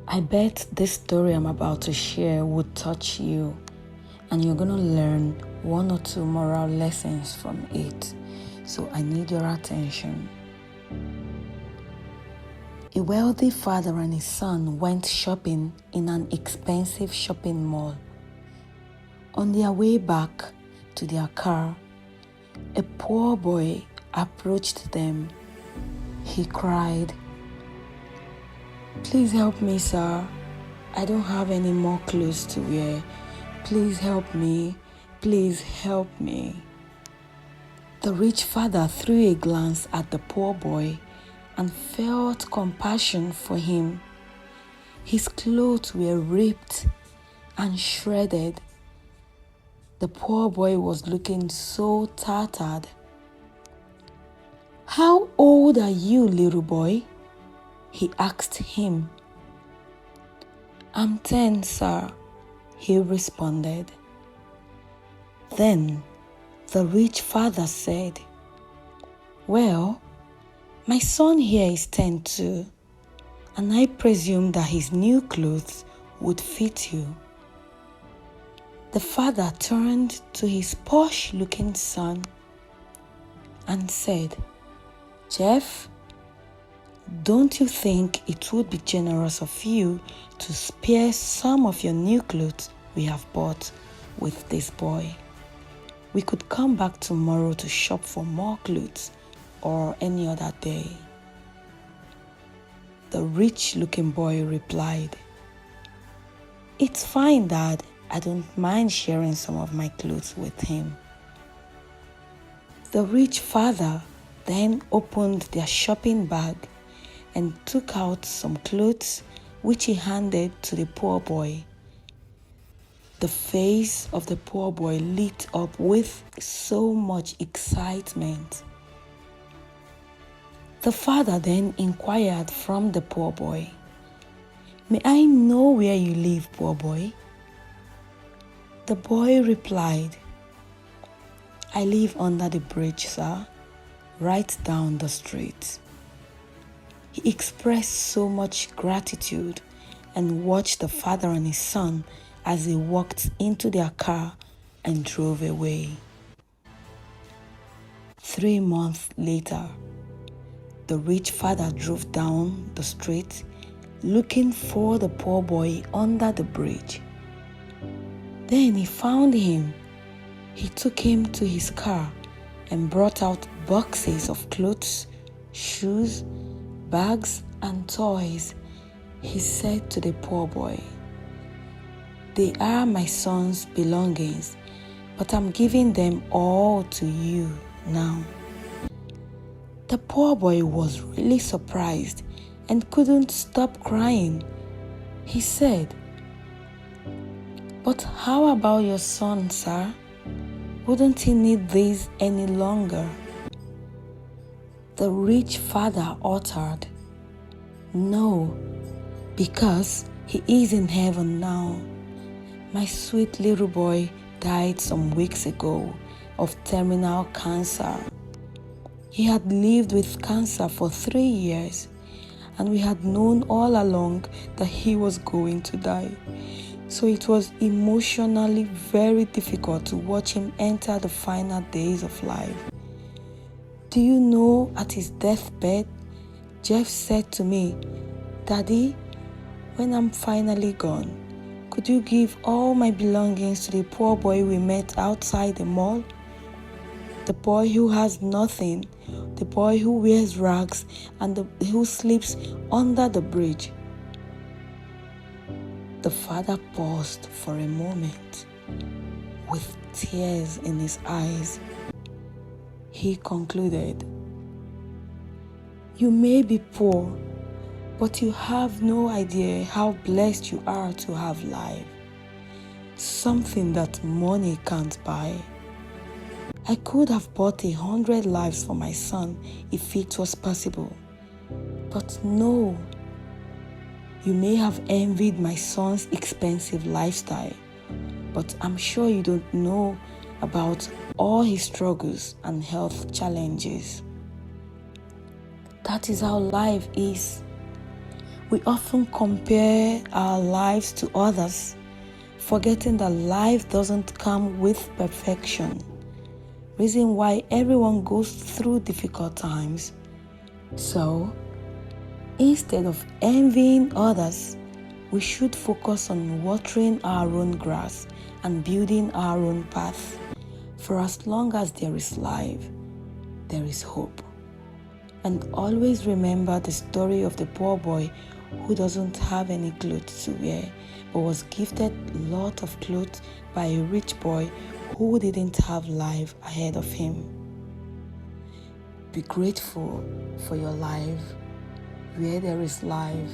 I bet this story I'm about to share would touch you, and you're going to learn one or two moral lessons from it. So I need your attention. A wealthy father and his son went shopping in an expensive shopping mall. On their way back to their car, a poor boy approached them. He cried, "Please help me, sir. I don't have any more clothes to wear. Please help me. Please help me." The rich father threw a glance at the poor boy and felt compassion for him. His clothes were ripped and shredded. The poor boy was looking so tattered. "How old are you, little boy?" he asked him. "I'm 10, sir," he responded. Then the rich father said, "Well, my son here is 10 too, and I presume that his new clothes would fit you." The father turned to his posh-looking son and said, "Jeff, don't you think it would be generous of you to spare some of your new clothes we have bought with this boy? We could come back tomorrow to shop for more clothes or any other day." The rich-looking boy replied, "It's fine, Dad. I don't mind sharing some of my clothes with him." The rich father then opened their shopping bag and took out some clothes which he handed to the poor boy. The face of the poor boy lit up with so much excitement. The father then inquired from the poor boy, "May I know where you live, poor boy?" The boy replied, "I live under the bridge, sir, right down the street." He expressed so much gratitude and watched the father and his son as they walked into their car and drove away. 3 months later, the rich father drove down the street looking for the poor boy under the bridge. Then he found him. He took him to his car and brought out boxes of clothes, shoes, bags, and toys. He said to the poor boy, "They are my son's belongings, but I'm giving them all to you now." The poor boy was really surprised and couldn't stop crying. He said, "But how about your son, sir? Wouldn't he need these any longer?" The rich father uttered, "No, because he is in heaven now. My sweet little boy died some weeks ago of terminal cancer. He had lived with cancer for 3 years, and we had known all along that he was going to die. So it was emotionally very difficult to watch him enter the final days of life. Do you know, at his deathbed, Jeff said to me, 'Daddy, when I'm finally gone, could you give all my belongings to the poor boy we met outside the mall? The boy who has nothing, the boy who wears rags, and who sleeps under the bridge.'" The father paused for a moment with tears in his eyes. He concluded, "You may be poor, but you have no idea how blessed you are to have life, something that money can't buy. I could have bought 100 lives for my son if it was possible, but no. You may have envied my son's expensive lifestyle, but I'm sure you don't know about all his struggles and health challenges. That is how life is. We often compare our lives to others, forgetting that life doesn't come with perfection. Reason why everyone goes through difficult times. So, instead of envying others, we should focus on watering our own grass and building our own path. For as long as there is life, there is hope. And always remember the story of the poor boy who doesn't have any clothes to wear, but was gifted a lot of clothes by a rich boy who didn't have life ahead of him. Be grateful for your life. Where there is life,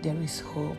there is hope.